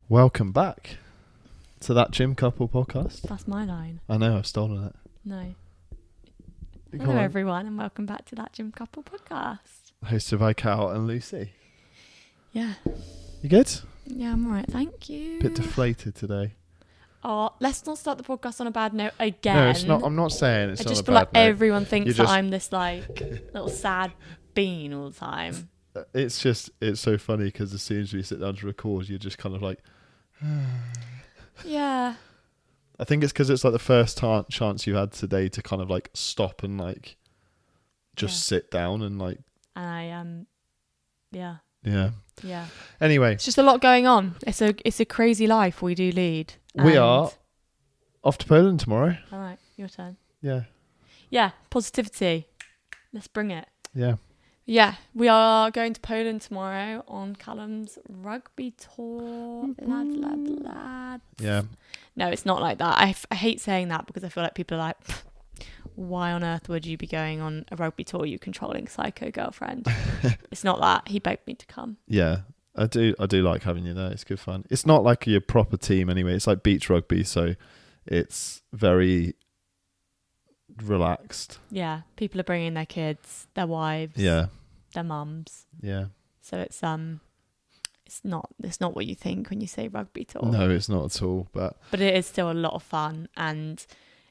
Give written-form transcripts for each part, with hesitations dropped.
Welcome back to That Gym Couple podcast. That's my line. I know, I've stolen it. No. Come Hello, on. everyone, and welcome back to That Gym Couple podcast. Hosted by Cal and Lucy. Yeah. You good? Yeah, I'm alright, thank you. Bit deflated today. Oh, let's not start the podcast on a bad note again. No, it's not. I'm not saying it's I not just a feel bad like note. everyone thinks that just- I'm this like little sad bean all the time. It's so funny because as soon as we sit down to record, you're just kind of like... Yeah. I think it's because it's like the first chance you had today to kind of like stop and like just sit down and like... And Yeah. Yeah. Anyway. It's just a lot going on. It's a crazy life we do lead. We are off to Poland tomorrow. All right, your turn. Yeah. Yeah, positivity. Let's bring it. Yeah. Yeah, we are going to Poland tomorrow on Callum's rugby tour. Lad. Yeah. No, it's not like that. I hate saying that because I feel like people are like, why on earth would you be going on a rugby tour, you controlling psycho girlfriend? It's not that. He begged me to come. Yeah. I do like having you there. It's good fun. It's not like your proper team anyway. It's like beach rugby, so it's very relaxed. Yeah, people are bringing their kids, their wives, their mums. Yeah. So it's not what you think when you say rugby tour. No, it's not at all. But it is still a lot of fun, and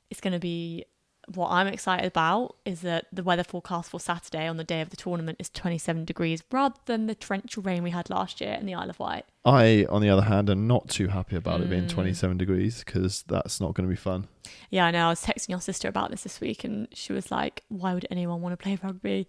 it's going to be. What I'm excited about is that the weather forecast for Saturday on the day of the tournament is 27 degrees rather than the torrential rain we had last year in the Isle of Wight. I, on the other hand, am not too happy about it being 27 degrees because that's not going to be fun. Yeah, I know. I was texting your sister about this week and she was like, why would anyone want to play rugby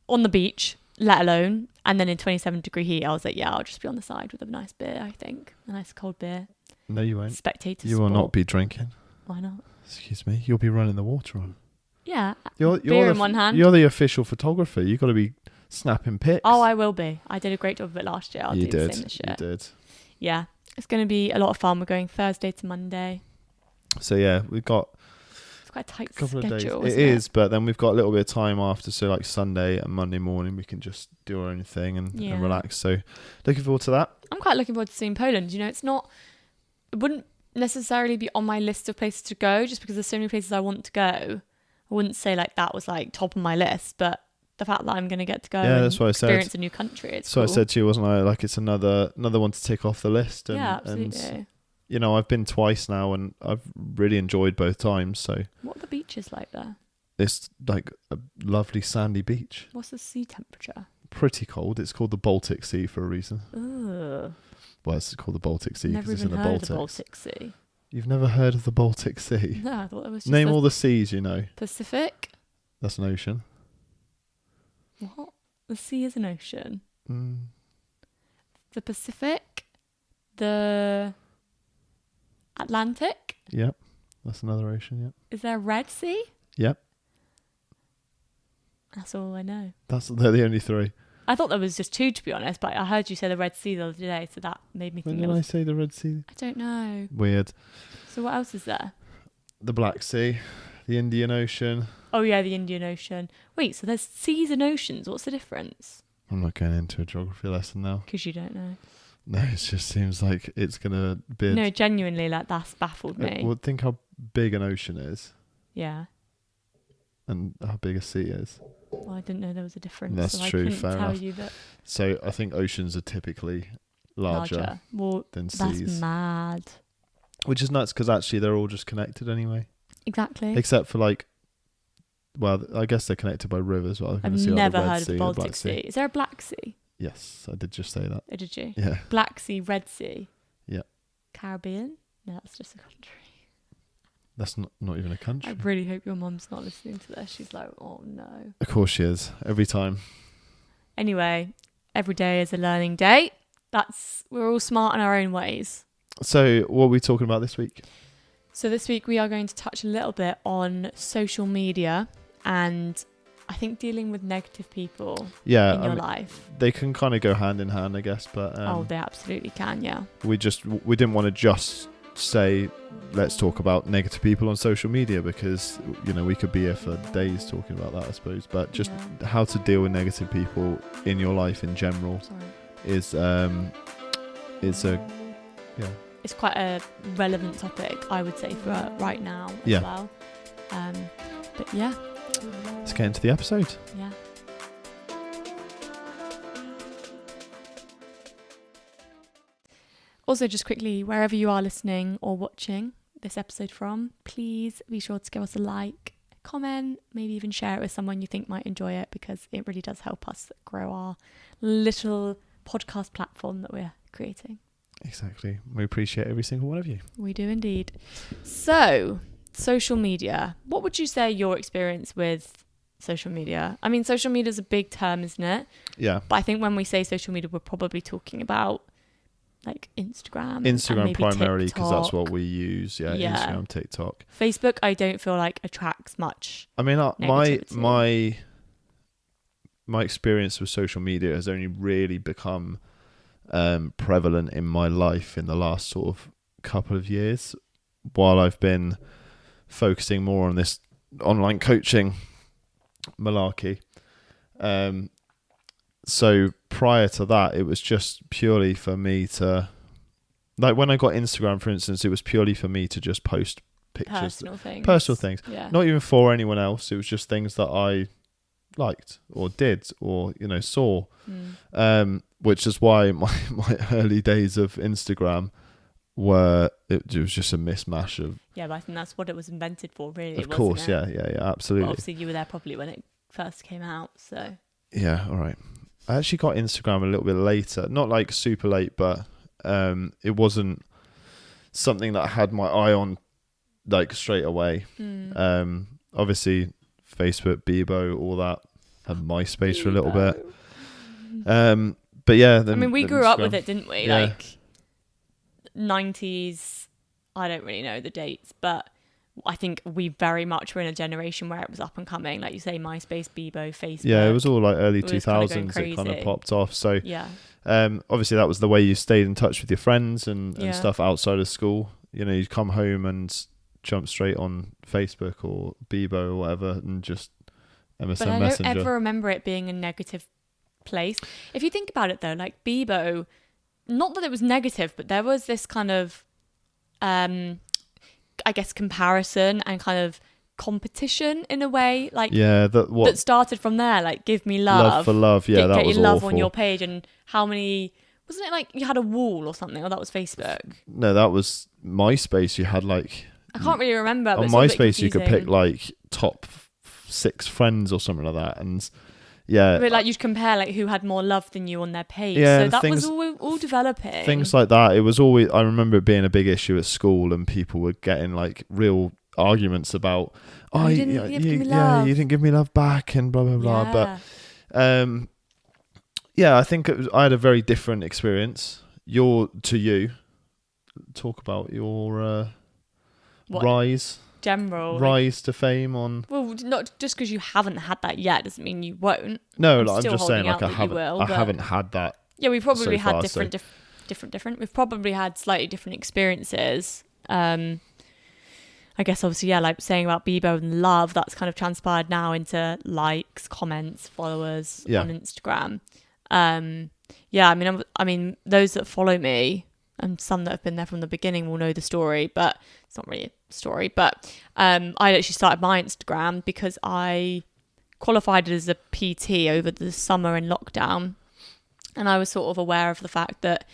on the beach, let alone? And then in 27-degree heat, I was like, yeah, I'll just be on the side with a nice beer, I think. A nice cold beer. No, you won't. Spectator You will not be drinking. Why not? Excuse me. You'll be running the water on. Yeah. You're beer in one hand. You're the official photographer. You've got to be snapping pics. Oh, I will be. I did a great job of it last year. I'll do the same this year. You did. Yeah. It's going to be a lot of fun. We're going Thursday to Monday. So, yeah, we've got... It's quite a tight couple schedule, of days. It is, but then we've got a little bit of time after. So, like Sunday and Monday morning, we can just do our own thing and relax. So, looking forward to that. I'm quite looking forward to seeing Poland. You know, it wouldn't necessarily be on my list of places to go just because there's so many places I want to go. I wouldn't say like that was like top of my list, but the fact that I'm going to get to go that's what I experience said. a new country, it's so cool. I said to you, wasn't I? Like it's another one to tick off the list. And, yeah, absolutely. And, you know, I've been twice now and I've really enjoyed both times. So what are the beaches like there? It's like a lovely sandy beach. What's the sea temperature? Pretty cold. It's called the Baltic Sea for a reason. Ugh. Well, it's called the Baltic Sea because it's in the Never even heard Baltic. of the Baltic Sea. You've never heard of the Baltic Sea? No, I thought it was just Name all the seas you know. Pacific. That's an ocean. What? The sea is an ocean. The Pacific, the Atlantic. Yep, that's another ocean. Yep. Is there a Red Sea? Yep. That's all I know. They're the only three. I thought there was just two, to be honest, but I heard you say the Red Sea the other day, so that made me think When did I say the Red Sea? I don't know. Weird. So what else is there? The Black Sea, the Indian Ocean. Oh yeah, the Indian Ocean. Wait, so there's seas and oceans. What's the difference? I'm not going into a geography lesson now. Because you don't know. No, it just seems like it's going to be... No, genuinely, like that's baffled me. Well, think how big an ocean is Yeah. and how big a sea is. Well, I didn't know there was a difference. That's so true, I couldn't fair tell enough. you that So I think oceans are typically larger. Well, than that's seas. mad. Which is nuts because actually they're all just connected anyway. Exactly. Except for like, well, I guess they're connected by rivers. Well, I've never heard of the Baltic Sea. Is there a Black Sea? Yes, I did just say that. Oh, did you? Yeah. Black Sea, Red Sea. Yeah. Caribbean? No, that's just a country. That's not even a country. I really hope your mum's not listening to this. She's like, oh no. Of course she is. Every time. Anyway, every day is a learning day. We're all smart in our own ways. So what are we talking about this week? So this week we are going to touch a little bit on social media and I think dealing with negative people in your life. They can kind of go hand in hand, I guess, but they absolutely can, yeah. We didn't want to just say let's talk about negative people on social media because you know we could be here for days talking about that, I suppose. But just how to deal with negative people in your life in general is a Yeah. it's quite a relevant topic, I would say, for right now as Yeah. well. But yeah. Let's get into the episode. Yeah. Also, just quickly, wherever you are listening or watching this episode from, please be sure to give us a like, comment, maybe even share it with someone you think might enjoy it, because it really does help us grow our little podcast platform that we're creating. Exactly. We appreciate every single one of you. We do indeed. So, social media. What would you say your experience with social media? I mean, social media is a big term, isn't it? Yeah. But I think when we say social media, we're probably talking about like Instagram and maybe primarily, because that's TikTok. what we use. Yeah. Instagram, TikTok. Facebook, I don't feel like attracts much. I mean, negativity. my experience with social media has only really become prevalent in my life in the last sort of couple of years, while I've been focusing more on this online coaching malarkey. So prior to that, it was just purely for me to, like, when I got Instagram, for instance, it was purely for me to just post pictures, personal things, yeah. Not even for anyone else. It was just things that I liked or did or saw. Which is why my early days of Instagram it was just a mismatch of, but I think that's what it was invented for, really. Of course, yeah, absolutely. But obviously you were there probably when it first came out, so yeah. All right, I actually got Instagram a little bit later, not like super late, but it wasn't something that I had my eye on like straight away. Obviously Facebook, Bebo, all that, and MySpace for a little bit. But yeah, I mean, we grew up with it, didn't we? Yeah. Like 90s, I don't really know the dates, but I think we very much were in a generation where it was up and coming. Like you say, MySpace, Bebo, Facebook. Yeah, it was all like early It was 2000s. kinda It kind of crazy. popped off. So Yeah. obviously that was the way you stayed in touch with your friends and Yeah. stuff outside of school. You'd come home and jump straight on Facebook or Bebo or whatever and just MSN But I Messenger. don't ever remember it being a negative place. If you think about it though, like Bebo, not that it was negative, but there was this kind of, I guess, comparison and kind of competition in a way, like that started from there. Like, give me love for love. Yeah, that get was your love awful. on your page, and how many wasn't it? Like you had a wall or something, or that was Facebook. No, that was MySpace. You had like, I can't really remember. But on it's all a bit MySpace you could pick confusing. like top 6 friends or something like that, and yeah, But like you'd compare like who had more love than you on their page. Yeah, So that things- was all developing. things like that. It was always, I remember it being a big issue at school, and people were getting like real arguments about, you didn't give me love. you didn't give me love back, and blah blah blah. But I think I had a very different experience. To you. Talk about your What? rise to fame on. Well, not just because you haven't had that yet doesn't mean you won't. No, I'm like, I'm still just saying, holding like, out I that you haven't, will, I but- haven't had that. Yeah, we've probably so had far, different. We've probably had slightly different experiences. I guess obviously, yeah, like saying about Bebo and love, that's kind of transpired now into likes, comments, followers on Instagram. Yeah, I mean, those that follow me and some that have been there from the beginning will know the story, but it's not really a story. But I actually started my Instagram because I qualified as a PT over the summer in lockdown. And I was sort of aware of the fact that,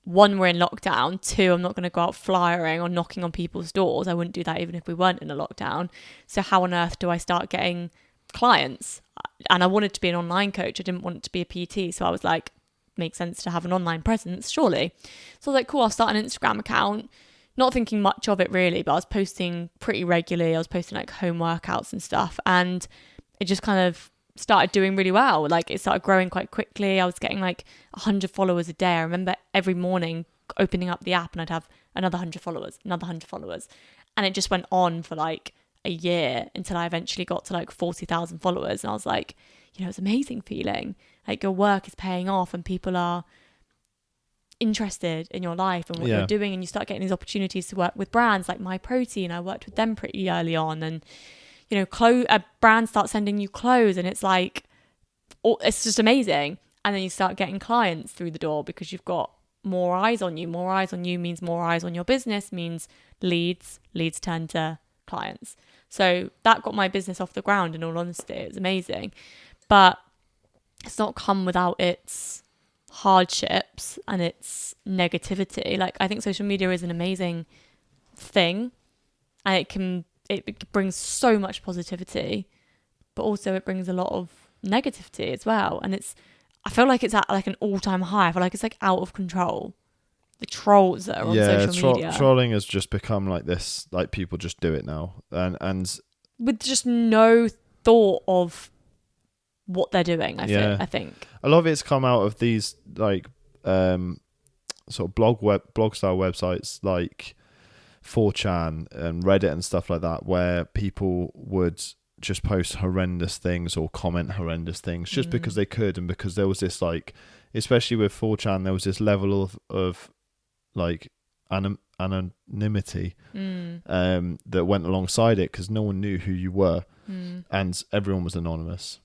1, we're in lockdown. 2, I'm not going to go out flyering or knocking on people's doors. I wouldn't do that even if we weren't in a lockdown. So how on earth do I start getting clients? And I wanted to be an online coach. I didn't want it to be a PT. So I was like, makes sense to have an online presence, surely. So I was like, cool, I'll start an Instagram account. Not thinking much of it really, but I was posting pretty regularly. I was posting like home workouts and stuff. And it just kind of started doing really well. Like it started growing quite quickly. I was getting like 100 followers a day. I remember every morning opening up the app and I'd have another 100 followers. And it just went on for like a year until I eventually got to like 40,000 followers. And I was like, it's an amazing feeling. Like your work is paying off and people are interested in your life and what you're doing, and you start getting these opportunities to work with brands like My Protein. I worked with them pretty early on, and brands start sending you clothes, and it's like, it's just amazing. And then you start getting clients through the door because you've got more eyes on you. More eyes on you means more eyes on your business, means leads turn to clients. So that got my business off the ground, in all honesty. It's amazing. But it's not come without its hardships and its negativity. Like, I think social media is an amazing thing, and it brings so much positivity, but also it brings a lot of negativity as well. And I feel like it's at like an all-time high. I feel like it's like out of control. The trolls that are on social media. Trolling has just become like this, like people just do it now, and with just no thought of what they're doing. I think a lot of it's come out of these like sort of blog style websites like 4chan and Reddit and stuff like that, where people would just post horrendous things or comment horrendous things just because they could, and because there was this, like, especially with 4chan, there was this level of like anonymity that went alongside it, because no one knew who you were and everyone was anonymous.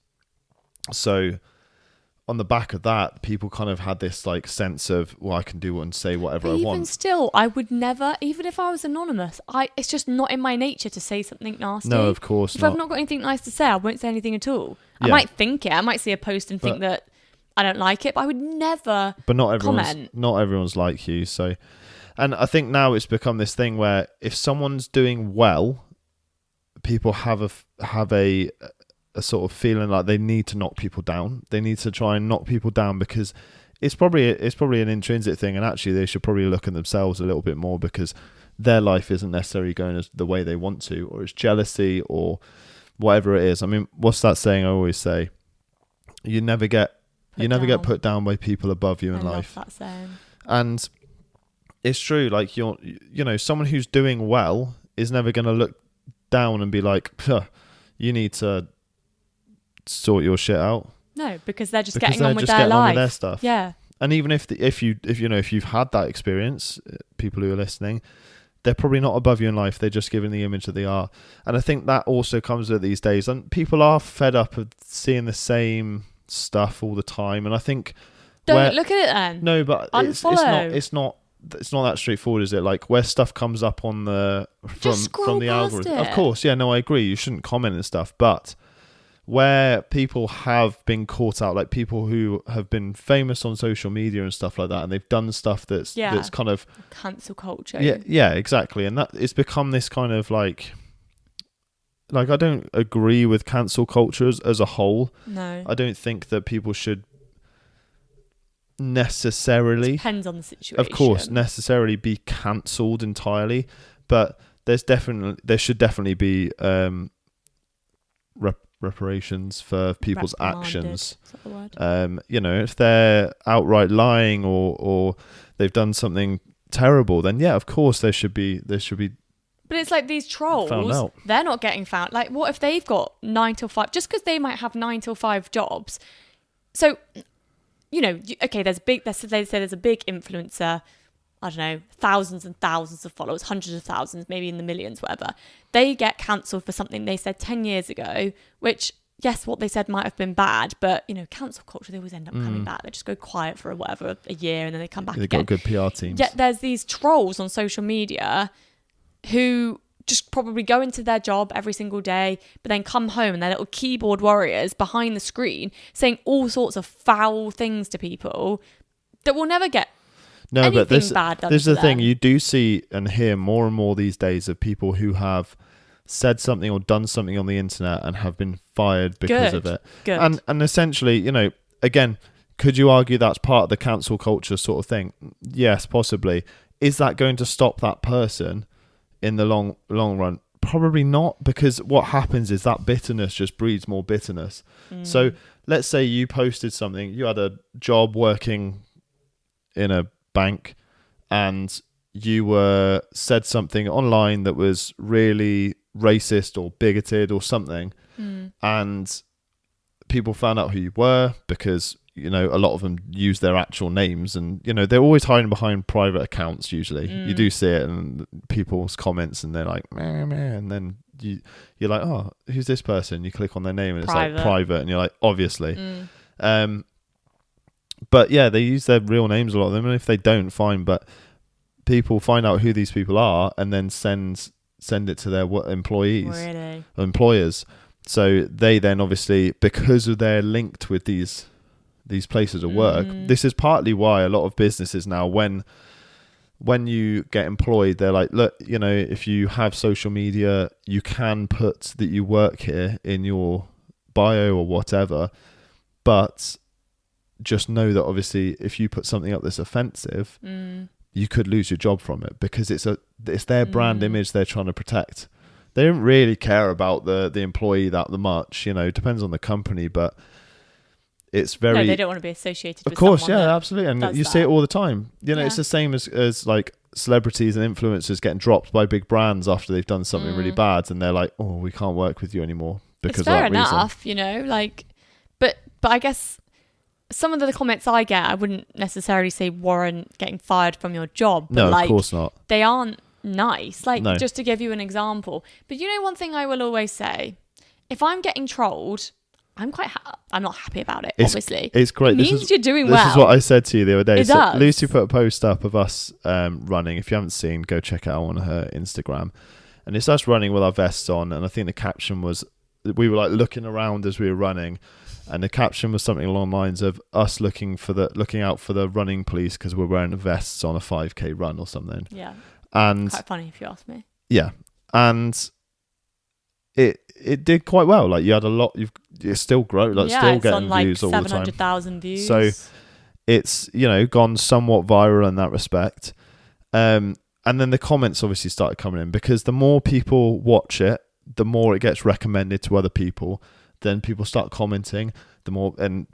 So on the back of that, people kind of had this like sense of, well, I can do and say whatever I want. Even still, I would never, even if I was anonymous, it's just not in my nature to say something nasty. No, of course not. If I've not got anything nice to say, I won't say anything at all. I might think it. I might see a post and think that I don't like it, but I would never comment. Not everyone's like you. So, and I think now it's become this thing where if someone's doing well, people have a sort of feeling like they need to knock people down. They need to try and knock people down because it's probably an intrinsic thing, and actually they should probably look at themselves a little bit more, because their life isn't necessarily going as the way they want to, or it's jealousy or whatever it is. I mean, what's that saying I always say? You never get put down by people above you in life. I love that saying. And it's true. Like, someone who's doing well is never going to look down and be like, you need to sort your shit out. No, because they're just getting on with their life. On with their stuff. Yeah. And even if you've had that experience, people who are listening, they're probably not above you in life. They're just giving the image that they are. And I think that also comes with these days. And people are fed up of seeing the same stuff all the time. And I think don't look at it then. No, but it's not that straightforward, is it? Like, where stuff comes up on from the algorithm. Of course, yeah, no, I agree. You shouldn't comment and stuff, but where people have been caught out, like people who have been famous on social media and stuff like that, and they've done stuff that's kind of cancel culture. Yeah, exactly. And that it's become this kind of like I don't agree with cancel culture as a whole. No. I don't think that people should necessarily, depends on the situation, of course, necessarily be cancelled entirely, but there should definitely be reparations for people's actions. Is that the word? If they're outright lying or they've done something terrible, then yeah, of course there should be. But it's like these trolls, they're not getting found. Like, what if they've got 9 till 5? Just because they might have 9 till 5 jobs. So, okay, there's a big influencer, I don't know, thousands and thousands of followers, hundreds of thousands, maybe in the millions, whatever. They get cancelled for something they said 10 years ago, which, yes, what they said might have been bad, but, cancel culture, they always end up coming back. They just go quiet for a year, and then they come back again. They've got good PR teams. Yet there's these trolls on social media who just probably go into their job every single day, but then come home and they're little keyboard warriors behind the screen saying all sorts of foul things to people that will never get but this is the thing. You do see and hear more and more these days of people who have said something or done something on the internet and have been fired because of it. Good. And essentially, again, could you argue that's part of the cancel culture sort of thing? Yes, possibly. Is that going to stop that person in the long run? Probably not, because what happens is that bitterness just breeds more bitterness. So let's say you posted something, you had a job working in a bank, and you said something online that was really racist or bigoted or something, and people found out who you were, because a lot of them use their actual names, and they're always hiding behind private accounts usually. You do see it in people's comments, and they're like meh, meh, and then you're like, oh, who's this person? You click on their name and it's like private, and you're like, obviously. But yeah, they use their real names, a lot of them, and if they don't, fine. But people find out who these people are and then send it to their employees, Really? or employers. So they then obviously, because of they're linked with these places of work, this is partly why a lot of businesses now, when you get employed, they're like, look, you know, if you have social media, you can put that you work here in your bio or whatever, but just know that obviously if you put something up that's offensive, you could lose your job from it, because it's their brand image they're trying to protect. They don't really care about the employee that much, you know. Depends on the company, but it's very. No, they don't want to be associated. Of with course, someone yeah, absolutely, and you see it all the time. You know, it's the same as like celebrities and influencers getting dropped by big brands after they've done something really bad, and they're like, "Oh, we can't work with you anymore because it's of fair that enough, reason." you know, like, but I guess some of the comments I get, I wouldn't necessarily say warrant getting fired from your job. But No, like, of course not. They aren't nice. Like, No. just to give you an example. But you know, one thing I will always say, if I'm getting trolled, I'm not happy about it, obviously. It's great. It means you're doing this well. This is what I said to you the other day. It does. Lucy put a post up of us running. If you haven't seen, go check it out on her Instagram. And it's us running with our vests on. And I think the caption was, we were like looking around as we were running. And the caption was something along the lines of us looking out for the running police because we're wearing vests on a 5K run or something. Yeah. And quite funny if you ask me. Yeah. And it did quite well. Like, you had a lot. It's still growing. Like, still it's getting on like views all the time. 700,000 views. So it's, you know, gone somewhat viral in that respect. And then the comments obviously started coming in, because the more people watch it, the more it gets recommended to other people. Then people start commenting, the more, and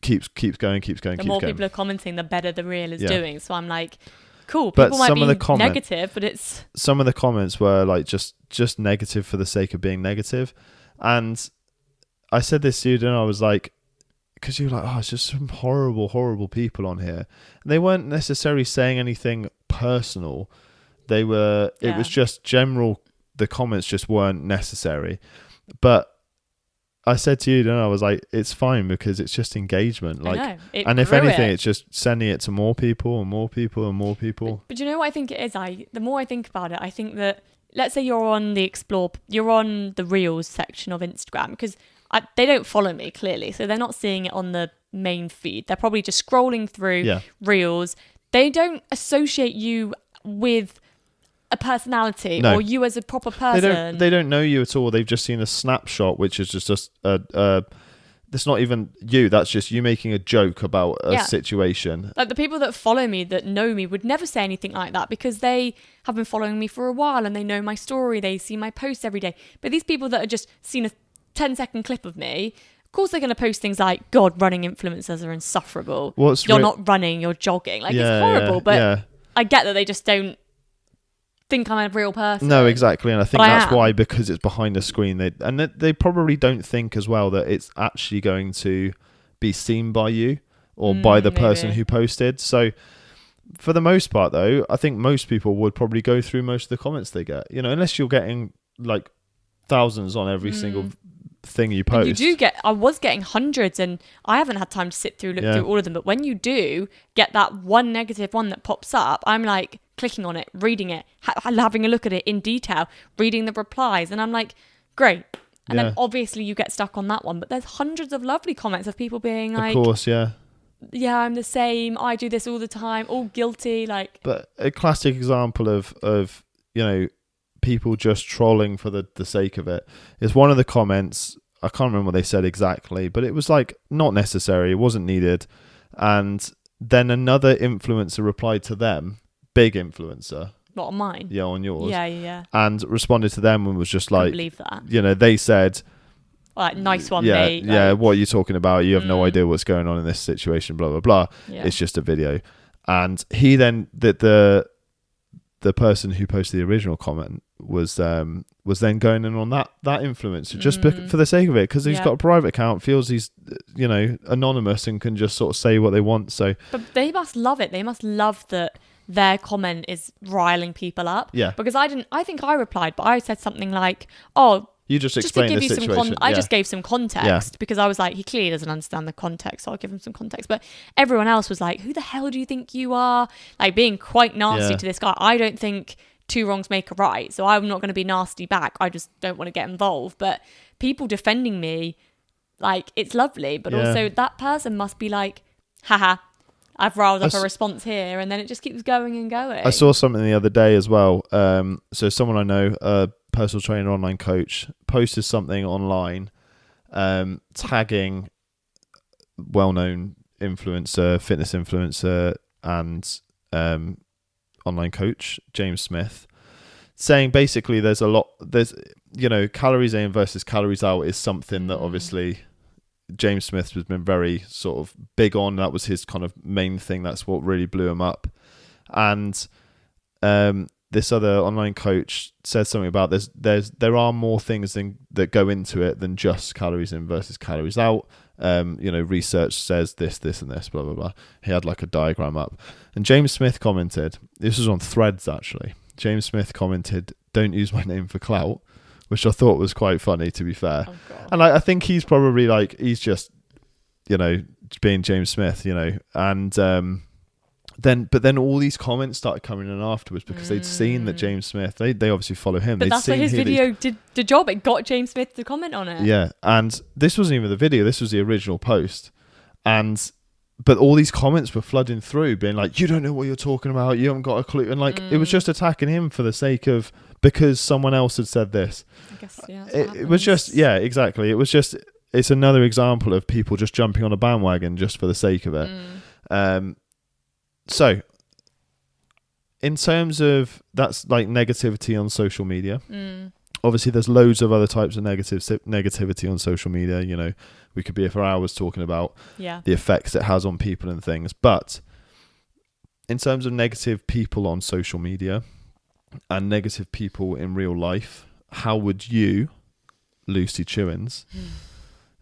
keeps going. The more people are commenting, the better the reel is doing. So I'm like, cool. But People might be negative, but it's... Some of the comments were like just negative for the sake of being negative. And I said this to you, and I was like, because you were like, oh, it's just some horrible, horrible people on here. And they weren't necessarily saying anything personal. It was just general, the comments just weren't necessary. But I said to you, and I was like, it's fine, because it's just engagement. Like, I know. And if anything, it's just sending it to more people and more people and more people. But you know what I think it is? The more I think about it, I think that, let's say you're on you're on the Reels section of Instagram, because they don't follow me, clearly, so they're not seeing it on the main feed. They're probably just scrolling through Reels. They don't associate you with a personality or you as a proper person. They don't know you at all. They've just seen a snapshot, which is just that's not even you. That's just you making a joke about a situation. Like, the people that follow me, that know me, would never say anything like that, because they have been following me for a while and they know my story. They see my posts every day. But these people that are just seen a 10-second clip of me, of course they're going to post things like, God, running influencers are insufferable. You're not running, you're jogging. Like, it's horrible. But I get that they just don't think I'm a real person. No, exactly. And I think that's why, because it's behind the screen, they probably don't think as well that it's actually going to be seen by you or by the person who posted. So for the most part, though, I think most people would probably go through most of the comments they get, you know, unless you're getting like thousands on every single thing you post. You do get, I was getting hundreds, and I haven't had time to look through all of them, but when you do get that one negative one that pops up, I'm like clicking on it, reading it, having a look at it in detail, reading the replies, and I'm like, great. And then obviously you get stuck on that one, but there's hundreds of lovely comments of people being like, of course, yeah, I'm the same, I do this all the time, all guilty. Like, but a classic example of you know, people just trolling for the sake of it is one of the comments. I can't remember what they said exactly, but it was like not necessary, it wasn't needed. And then another influencer replied to them, big influencer. Not on mine. Yeah, on yours. Yeah. And responded to them and was just like, I believe that. You know, they said, like, nice one, mate. Yeah, like, what are you talking about? You have no idea what's going on in this situation, blah, blah, blah. Yeah. It's just a video. And he then, the person who posted the original comment was then going in on that influencer just for the sake of it, because he's got a private account, feels he's, you know, anonymous and can just sort of say what they want. So, but they must love it. They must love that their comment is riling people up. Yeah. Because I think I replied, but I said something like, oh, You just Just to explain give the you situation. I just gave some context because I was like, he clearly doesn't understand the context, so I'll give him some context. But everyone else was like, who the hell do you think you are? Like, being quite nasty to this guy. I don't think two wrongs make a right, so I'm not going to be nasty back. I just don't want to get involved. But people defending me, like, it's lovely, but also that person must be like, haha, I've riled up a response here, and then it just keeps going and going. I saw something the other day as well. So someone I know, a personal trainer, online coach, posted something online, tagging well-known influencer, fitness influencer, and online coach James Smith, saying basically there's calories in versus calories out is something that obviously James Smith has been very sort of big on. That was his kind of main thing. That's what really blew him up. And this other online coach said something about there are more things that go into it than just calories in versus calories out. Research says this, and this, blah, blah, blah. He had like a diagram up. And James Smith commented, this was on Threads actually. James Smith commented, "Don't use my name for clout," which I thought was quite funny, to be fair. Oh, God. And I think he's probably like, he's just, being James Smith, and then all these comments started coming in afterwards because they'd seen that James Smith, they obviously follow him. But that's why his video did the job. It got James Smith to comment on it. Yeah, and this wasn't even the video. This was the original post. But all these comments were flooding through, being like, you don't know what you're talking about. You haven't got a clue. And like, it was just attacking him for the sake of, because someone else had said this. I guess, yeah. It was just, yeah, exactly. It was just, it's another example of people just jumping on a bandwagon just for the sake of it. So, in terms of, that's like negativity on social media. Obviously, there's loads of other types of negativity on social media. We could be here for hours talking about the effects it has on people and things. But in terms of negative people on social media and negative people in real life, how would you, Lucy Chewins,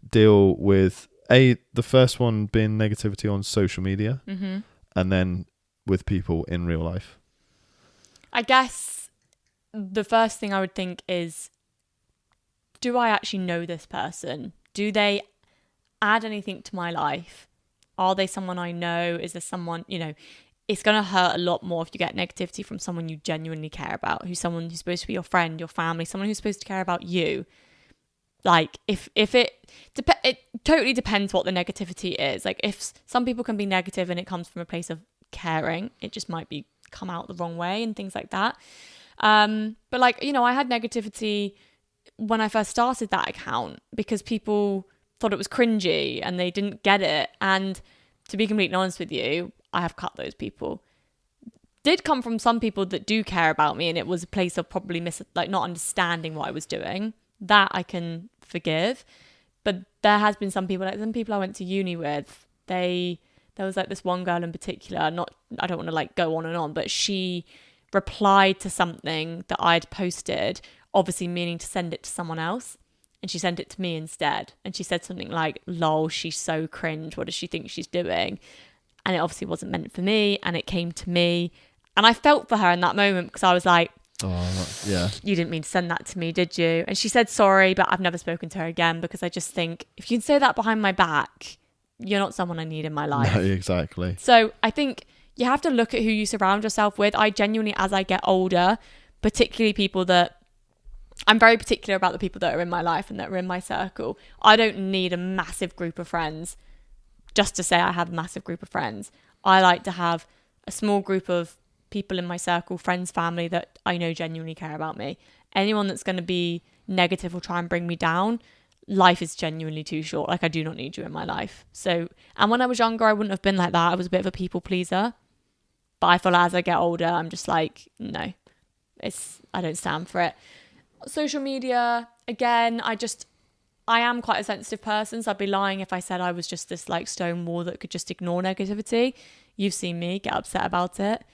deal with the first one being negativity on social media, and then with people in real life? I guess the first thing I would think is, do I actually know this person? Do they add anything to my life? Are they someone I know? Is there someone, it's going to hurt a lot more if you get negativity from someone you genuinely care about, someone who's supposed to be your friend, your family, someone who's supposed to care about you. Like, if it totally depends what the negativity is. Like, if some people can be negative and it comes from a place of caring, it just might be come out the wrong way and things like that. But like, I had negativity when I first started that account because people thought it was cringy and they didn't get it. And to be completely honest with you, I have cut those people. Did come from some people that do care about me, and it was a place of probably not understanding what I was doing. That I can forgive. But there has been some people I went to uni with, there was like this one girl in particular, I don't want to like go on and on, but she replied to something that I'd posted, obviously meaning to send it to someone else. And she sent it to me instead. And she said something like, lol, she's so cringe. What does she think she's doing? And it obviously wasn't meant for me. And it came to me. And I felt for her in that moment because I was like, oh, yeah. You didn't mean to send that to me, did you? And she said sorry, but I've never spoken to her again because I just think if you can say that behind my back, you're not someone I need in my life. No, exactly. So I think you have to look at who you surround yourself with. I genuinely, as I get older, particularly people that, I'm very particular about the people that are in my life and that are in my circle. I don't need a massive group of friends just to say I have a massive group of friends. I like to have a small group of people in my circle, friends, family that I know genuinely care about me. Anyone that's going to be negative or try and bring me down, life is genuinely too short. Like, I do not need you in my life. So, and when I was younger, I wouldn't have been like that. I was a bit of a people pleaser. But I feel like as I get older, I'm just like, no, I don't stand for it. Social media, again, I am quite a sensitive person, so I'd be lying if I said I was just this like stone wall that could just ignore negativity. You've seen me get upset about it.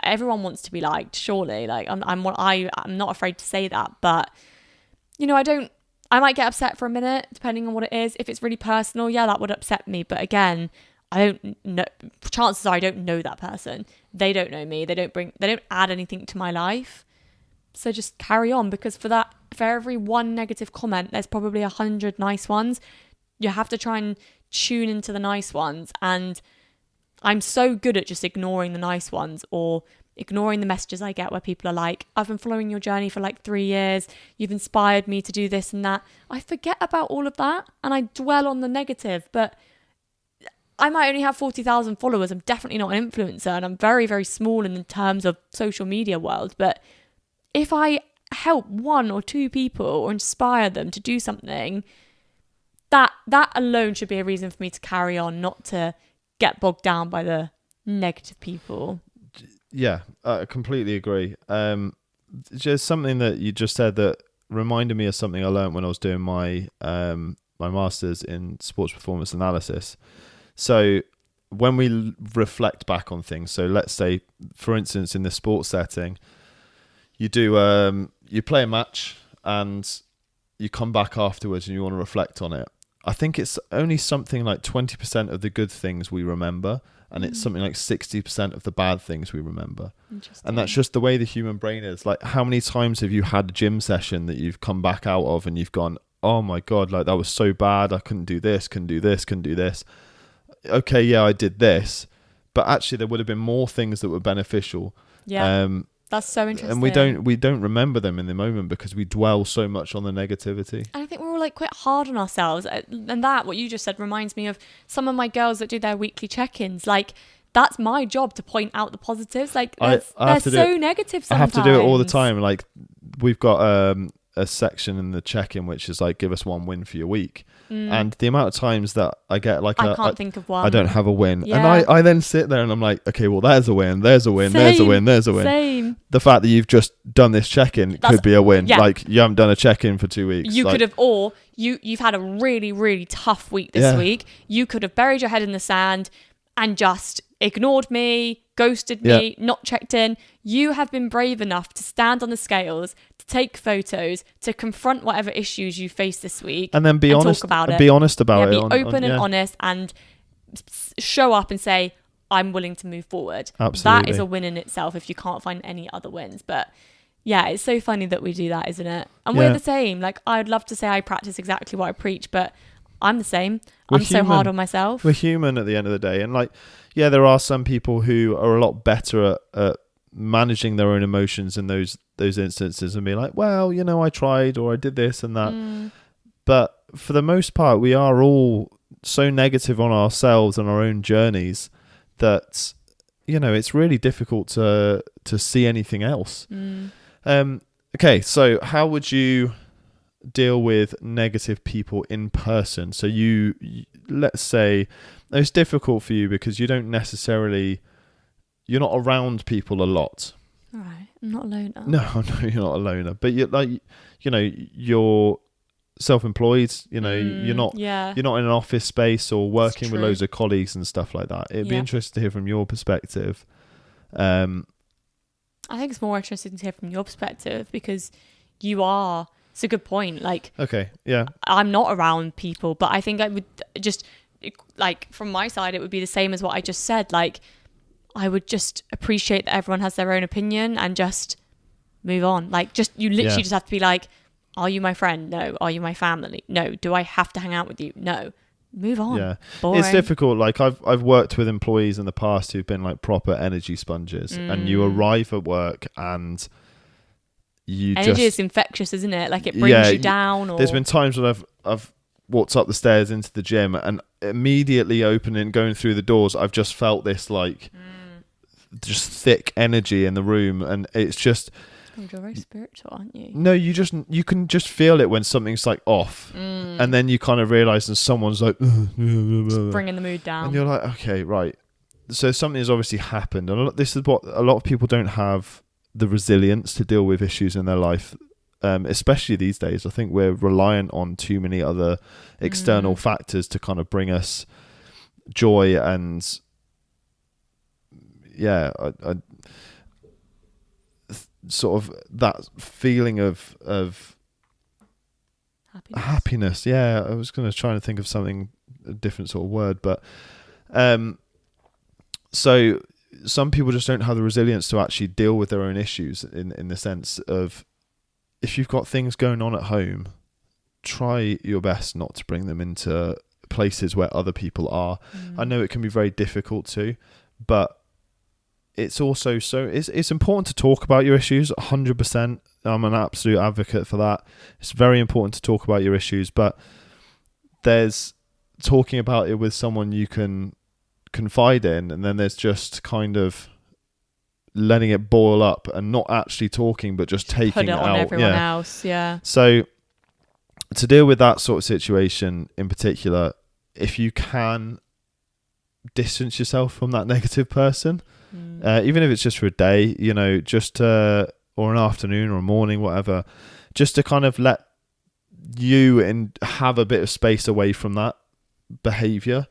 Everyone wants to be liked, surely. Like, I'm not afraid to say that, but I might get upset for a minute, depending on what it is. If it's really personal, yeah, that would upset me. But again, I don't know. Chances are I don't know that person. They don't know me. They don't add anything to my life. So just carry on, because for that for every one negative comment, there's probably 100 nice ones. You have to try and tune into the nice ones. And I'm so good at just ignoring the nice ones, or ignoring the messages I get where people are like, I've been following your journey for like 3 years. You've inspired me to do this and that. I forget about all of that and I dwell on the negative. But I might only have 40,000 followers. I'm definitely not an influencer, and I'm very, very small in the terms of social media world. But if I help 1 or 2 people or inspire them to do something, that alone should be a reason for me to carry on, not to get bogged down by the negative people. Yeah, I completely agree. Just something that you just said that reminded me of something I learned when I was doing my my master's in sports performance analysis. So when we reflect back on things, so let's say, for instance, in the sports setting, you do you play a match and you come back afterwards and you want to reflect on it. I think it's only something like 20% of the good things we remember, and it's something like 60% of the bad things we remember. And that's just the way the human brain is. Like, how many times have you had a gym session that you've come back out of and you've gone, oh my God, like that was so bad. I couldn't do this, couldn't do this, couldn't do this. Okay, yeah, I did this, but actually there would have been more things that were beneficial. Yeah. That's so interesting. And we don't remember them in the moment because we dwell so much on the negativity. And I think we're all like quite hard on ourselves. And that, what you just said, reminds me of some of my girls that do their weekly check-ins. Like, that's my job to point out the positives. Like, they're so negative sometimes. I have to do it all the time. Like, we've got a section in the check-in which is like, give us 1 win for your week. And the amount of times that I get like I can't think of one. I don't have a win. Yeah. And I then sit there and I'm like, okay, well, there's a win, there's a win, there's a win, there's a win. Same. The fact that you've just done this check-in could be a win. Yeah. Like, you haven't done a check-in for 2 weeks. You could have, or you've had a really, really tough week this week. You could have buried your head in the sand and just ignored me, ghosted me, not checked in. You have been brave enough to stand on the scales, to take photos, to confront whatever issues you face this week, and then be honest, talk about it. Be honest about it. Be open and honest, and show up and say, I'm willing to move forward. Absolutely. That is a win in itself if you can't find any other wins. But yeah, it's so funny that we do that, isn't it? And we're the same. Like, I'd love to say I practice exactly what I preach, but I'm the same. I'm so hard on myself. We're human at the end of the day. And like, yeah, there are some people who are a lot better at managing their own emotions in those instances and be like, well, you know, I tried, or I did this and that. But for the most part, we are all so negative on ourselves and our own journeys that, you know, it's really difficult to see anything else. Okay, so how would you deal with negative people in person? So you let's say it's difficult for you because you don't necessarily, you're not around people a lot. All right, I'm not a loner. No, you're not a loner, but you're like, you know, you're self-employed, you know, you're not in an office space or working with loads of colleagues and stuff like that. It'd be interesting to hear from your perspective. I think it's more interesting to hear from your perspective because it's a good point. Like, okay, yeah, I'm not around people, but I think I would just, like, from my side, it would be the same as what I just said. Like, I would just appreciate that everyone has their own opinion and just move on. Like, just, you literally just have to be like, are you my friend? No. Are you my family? No. Do I have to hang out with you? No. Move on. Yeah. Boring. It's difficult. Like, I've worked with employees in the past who've been like proper energy sponges, and you arrive at work and energy is infectious, isn't it? Like, it brings you down. Or there's been times when I've walked up the stairs into the gym and immediately going through the doors, I've just felt this like just thick energy in the room, and it's just. You're very spiritual, aren't you? No, you can just feel it when something's like off, and then you kind of realise and someone's like just bringing the mood down, and you're like, okay, right. So something has obviously happened, and this is what a lot of people don't have the resilience to deal with issues in their life, especially these days. I think we're reliant on too many other external factors to kind of bring us joy and I sort of that feeling of happiness. Yeah, I was going to try and think of a different sort of word, but so some people just don't have the resilience to actually deal with their own issues in the sense of, if you've got things going on at home, try your best not to bring them into places where other people are. I know it can be very difficult to, but it's also it's important to talk about your issues. 100%. I'm an absolute advocate for that. It's very important to talk about your issues, but there's talking about it with someone you can confide in, and then there's just kind of letting it boil up and not actually talking, but just taking put it on out everyone else. Yeah. So to deal with that sort of situation in particular, if you can distance yourself from that negative person, even if it's just for a day, just or an afternoon or a morning, whatever, just to kind of let you and have a bit of space away from that behavior.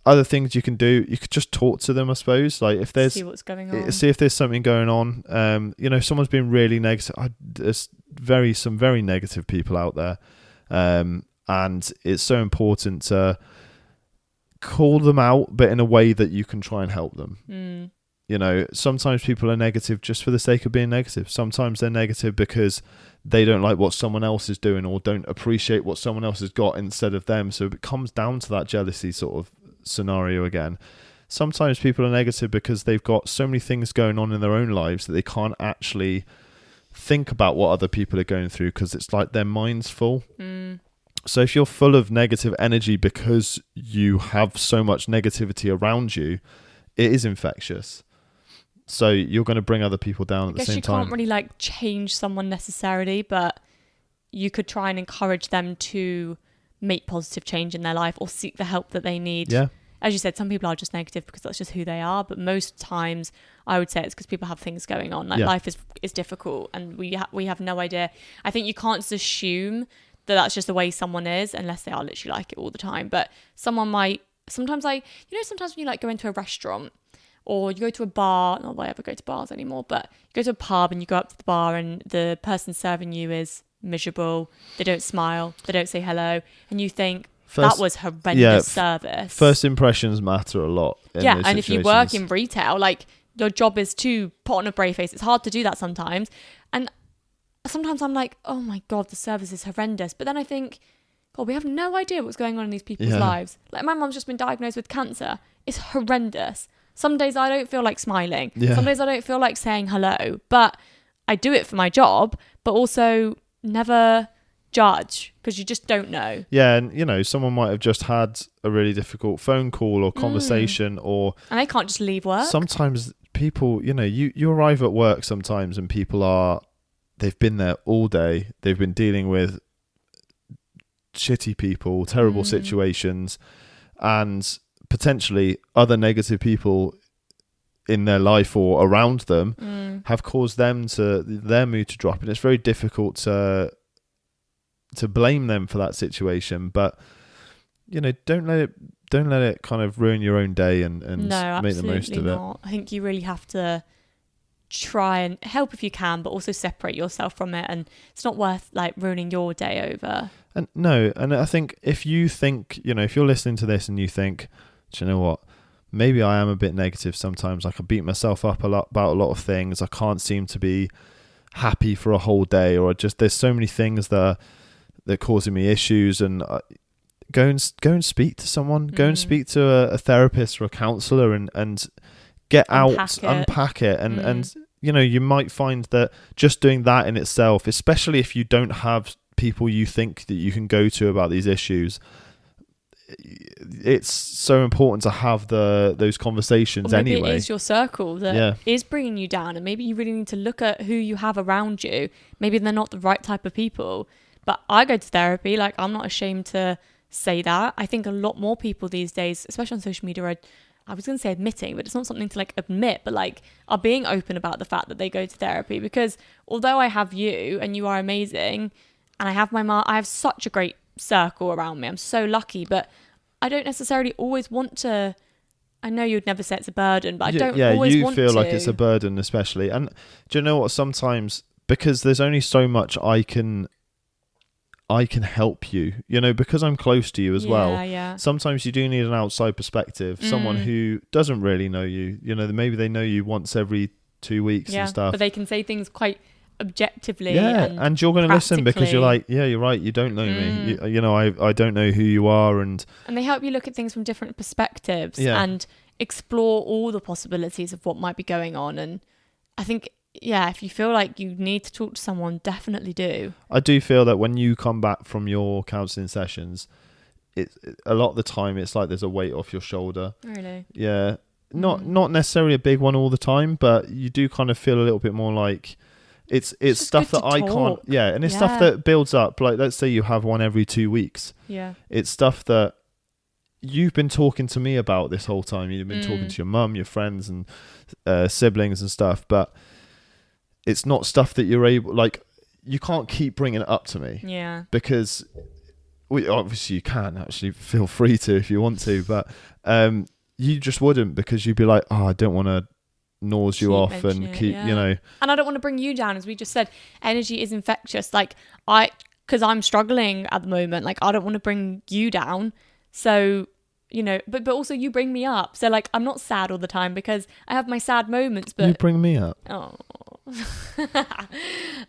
Other things you can do, you could just talk to them, I suppose. Like if there's see what's going on, see if there's something going on. Someone's been really negative. There's some very negative people out there, and it's so important to call them out, but in a way that you can try and help them. Sometimes people are negative just for the sake of being negative. Sometimes they're negative because they don't like what someone else is doing or don't appreciate what someone else has got instead of them. So it comes down to that jealousy sort of scenario again. Sometimes people are negative because they've got so many things going on in their own lives that they can't actually think about what other people are going through because it's like their mind's full. So if you're full of negative energy because you have so much negativity around you, it is infectious. So you're going to bring other people down at the same time. I guess you can't really change someone necessarily, but you could try and encourage them to make positive change in their life or seek the help that they need. Yeah. As you said, some people are just negative because that's just who they are. But most times I would say it's because people have things going on. Life is difficult and we have no idea. I think you can't just assume that that's just the way someone is unless they are literally like it all the time. But someone might, sometimes when you go into a restaurant or you go to a bar, not that I ever go to bars anymore, but you go to a pub and you go up to the bar and the person serving you is miserable. They don't smile. They don't say hello. And you think, that was horrendous service. First impressions matter a lot. And if you work in retail, your job is to put on a brave face. It's hard to do that sometimes. And sometimes I'm like, oh my God, the service is horrendous. But then I think, God, we have no idea what's going on in these people's lives. My mum's just been diagnosed with cancer. It's horrendous. Some days I don't feel like smiling. Yeah. Some days I don't feel like saying hello. But I do it for my job, but also never judge because you just don't know. Yeah, and someone might have just had a really difficult phone call or conversation and they can't just leave work. Sometimes people, you arrive at work sometimes and people they've been there all day. They've been dealing with shitty people, terrible situations, and potentially other negative people in their life or around them have caused their mood to drop, and it's very difficult to blame them for that situation. But don't let it kind of ruin your own day and make the most of it. I think you really have to try and help if you can, but also separate yourself from it, and it's not worth ruining your day over. And no, and I think if you think, if you're listening to this and you think, do you know what, maybe I am a bit negative sometimes, I beat myself up about a lot of things, I can't seem to be happy for a whole day, or there's so many things that are causing me issues, and go and speak to someone, go and speak to a therapist or a counsellor and get unpack it and you might find that just doing that in itself, especially if you don't have people you think that you can go to about these issues, it's so important to have those conversations. Maybe anyway it is your circle that is bringing you down, and maybe you really need to look at who you have around you. Maybe they're not the right type of people. But I go to therapy, I'm not ashamed to say that. I think a lot more people these days, especially on social media, I was going to say admitting, but it's not something to admit, but are being open about the fact that they go to therapy. Because although I have you and you are amazing, and I have my mom, I have such a great circle around me. I'm so lucky, but I don't necessarily always want to. I know you'd never say it's a burden, but I don't always want to. Yeah, you feel like it's a burden, especially. And do you know what? Sometimes, because there's only so much I can help you, because I'm close to you as well. Yeah. Sometimes you do need an outside perspective, someone who doesn't really know you. Maybe they know you once every 2 weeks and stuff. But they can say things quite objectively. Yeah, and you're going to listen because you're like, yeah, you're right, you don't know me. You know, I don't know who you are. And they help you look at things from different perspectives Yeah. and explore all the possibilities of what might be going on. And I think, yeah, if you feel like you need to talk to someone, definitely do. I do feel that when you come back from your counselling sessions, a lot of the time it's like there's a weight off your shoulder. Really? Yeah. Not necessarily a big one all the time, but you do kind of feel a little bit more like it's stuff that I can't. Yeah, and it's stuff that builds up. Like, let's say you have one every 2 weeks. Yeah. It's stuff that you've been talking to me about this whole time. You've been talking to your mum, your friends, and siblings and stuff, but it's not stuff that you're able, like, you can't keep bringing it up to me. Yeah. Because obviously you can actually, feel free to if you want to, but you just wouldn't, because you'd be like, oh, I don't want to nose you off and keep, you know. And I don't want to bring you down, as we just said. Energy is infectious. Like, because I'm struggling at the moment, like, I don't want to bring you down. So, you know, but also you bring me up. So, like, I'm not sad all the time because I have my sad moments, but you bring me up. Oh.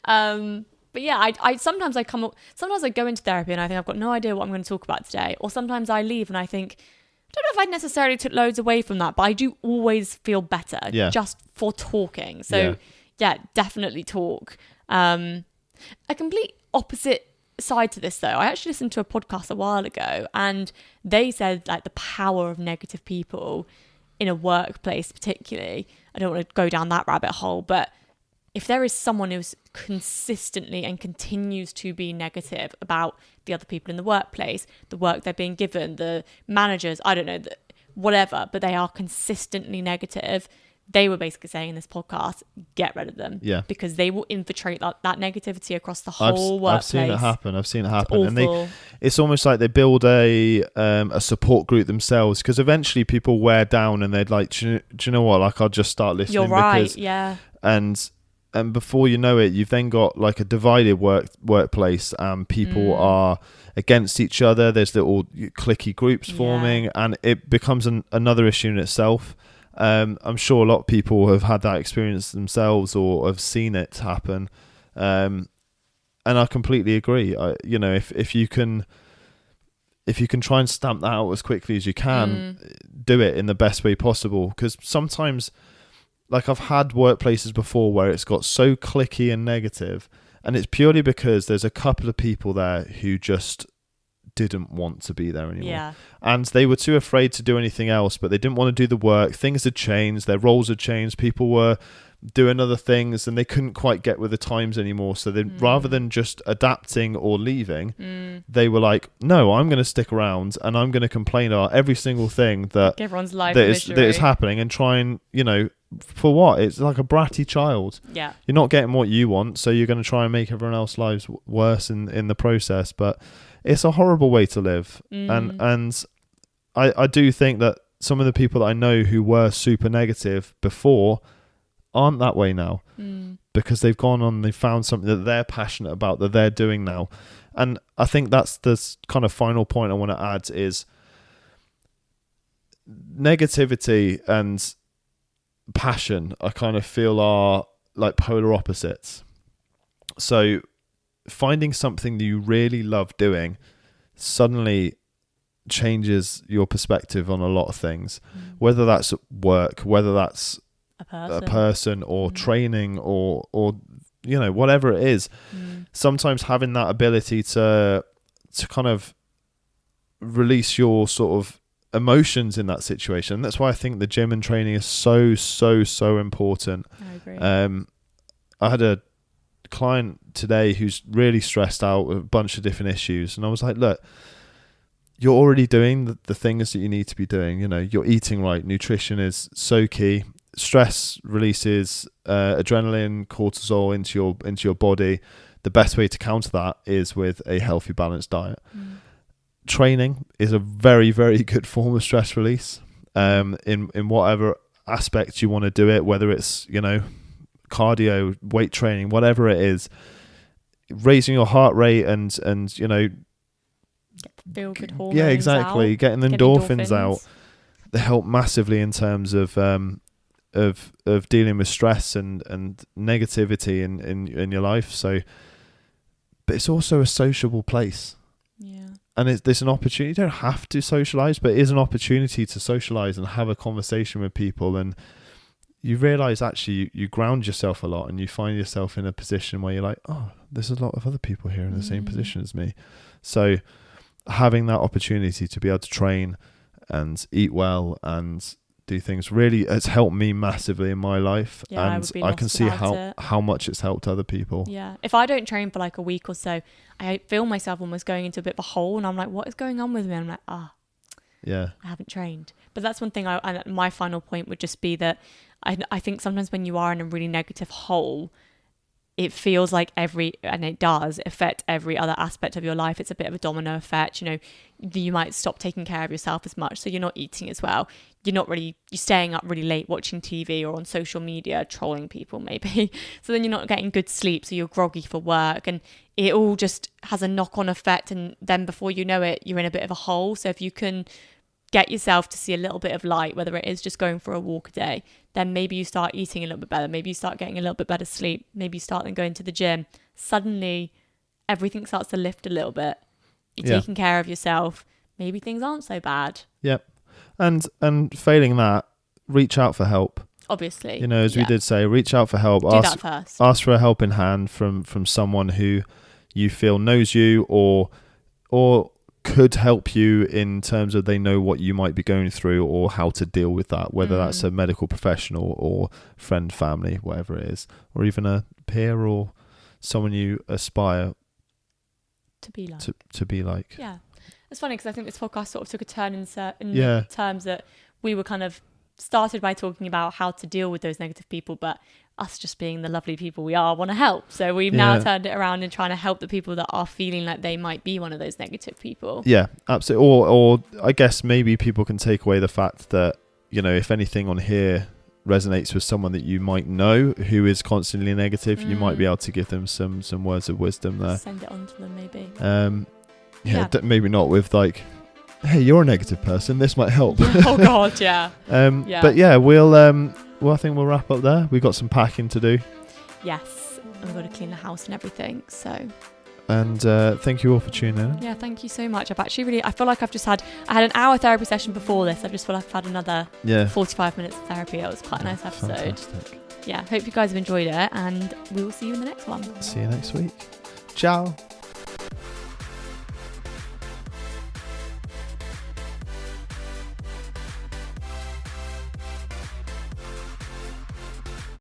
But yeah, I sometimes I go into therapy and I think I've got no idea what I'm going to talk about today. Or sometimes I leave and I think, I don't know if I necessarily took loads away from that, but I do always feel better just for talking. So yeah, definitely talk. A complete opposite side to this though, I actually listened to a podcast a while ago and they said like the power of negative people in a workplace particularly. I don't want to go down that rabbit hole, but if there is someone who's consistently and continues to be negative about the other people in the workplace, the work they're being given, the managers, I don't know, whatever, but they are consistently negative, they were basically saying in this podcast, get rid of them. Yeah. Because they will infiltrate that negativity across the whole workplace. I've seen it happen. It's and it's almost like they build a support group themselves, because eventually people wear down and they're like, do you know what? Like, I'll just start listening. You're right, yeah. And before you know it, you've then got like a divided workplace, and people are against each other. There's little cliquey groups forming, and it becomes another issue in itself. I'm sure a lot of people have had that experience themselves or have seen it happen. And I completely agree. You know, if you can try and stamp that out as quickly as you can, do it in the best way possible. Because sometimes, like, I've had workplaces before where it's got so cliquey and negative, and it's purely because there's a couple of people there who just didn't want to be there anymore. Yeah. And they were too afraid to do anything else, but they didn't want to do the work. Things had changed, their roles had changed, people were doing other things and they couldn't quite get with the times anymore. So they rather than just adapting or leaving, they were like, no, I'm going to stick around and I'm going to complain about every single thing that everyone's life that is happening, and try and, you know, for what? It's like a bratty child. Yeah. You're not getting what you want, so you're going to try and make everyone else's lives worse in the process. But it's a horrible way to live. And I do think that some of the people that I know who were super negative before aren't that way now, because they've gone on, they've found something that they're passionate about, that they're doing now. And I think that's the kind of final point I want to add is negativity and passion, I kind of feel, are like polar opposites. So finding something that you really love doing suddenly changes your perspective on a lot of things, whether that's work, whether that's a person or training or you know, whatever it is. Sometimes having that ability to kind of release your sort of emotions in that situation. That's why I think the gym and training is so important. I agree. I had a client today who's really stressed out with a bunch of different issues, and I was like, look, you're already doing the things that you need to be doing. You know, you're eating right, nutrition is so key, stress releases adrenaline, cortisol into your body. The best way to counter that is with a healthy, balanced diet. Training is a very, very good form of stress release, in whatever aspect you want to do it, whether it's, you know, cardio, weight training, whatever it is. Raising your heart rate and you know, get the feel good hormones. Yeah, exactly. Out. Getting the endorphins out. They help massively in terms of of dealing with stress and negativity in your life. So, but it's also a sociable place. Yeah. And there's an opportunity. You don't have to socialize, but it is an opportunity to socialize and have a conversation with people. And you realize actually you ground yourself a lot, and you find yourself in a position where you're like, oh, there's a lot of other people here in the same position as me. So having that opportunity to be able to train and eat well and do things really has helped me massively in my life. Yeah, and I can see how much it's helped other people. Yeah. If I don't train for like a week or so, I feel myself almost going into a bit of a hole, and I'm like, what is going on with me? And I'm like, yeah, I haven't trained. But that's one thing and my final point would just be that I think sometimes when you are in a really negative hole, it feels like and it does affect every other aspect of your life. It's a bit of a domino effect. You know, you might stop taking care of yourself as much. So you're not eating as well. You're staying up really late watching TV or on social media, trolling people maybe. So then you're not getting good sleep. So you're groggy for work, and it all just has a knock-on effect. And then before you know it, you're in a bit of a hole. So if you can get yourself to see a little bit of light, whether it is just going for a walk a day, then maybe you start eating a little bit better. Maybe you start getting a little bit better sleep. Maybe you start then going to the gym. Suddenly, everything starts to lift a little bit. You're taking care of yourself. Maybe things aren't so bad. Yep. And failing that, reach out for help. Obviously. You know, as we did say, reach out for help. Do that first. Ask for a helping hand from someone who you feel knows you or could help you in terms of they know what you might be going through or how to deal with that, whether that's a medical professional or friend, family, whatever it is, or even a peer or someone you aspire to be like. To be like. Yeah. It's funny because I think this podcast sort of took a turn in terms that we were kind of started by talking about how to deal with those negative people, but us just being the lovely people we are want to help. So we've now turned it around and trying to help the people that are feeling like they might be one of those negative people. Yeah, absolutely. Or I guess maybe people can take away the fact that, you know, if anything on here resonates with someone that you might know who is constantly negative, you might be able to give them some words of wisdom there. Send it on to them maybe. Maybe not with like, hey, you're a negative person, this might help. Oh God, yeah. But yeah, I think we'll wrap up there. We've got some packing to do. Yes, and we've got to clean the house and everything. So. And thank you all for tuning in. Yeah, thank you so much. I feel like I had an hour therapy session before this. I just feel like I've had another 45 minutes of therapy. It was quite a nice episode. Fantastic. Yeah, hope you guys have enjoyed it, and we will see you in the next one. See you next week. Ciao.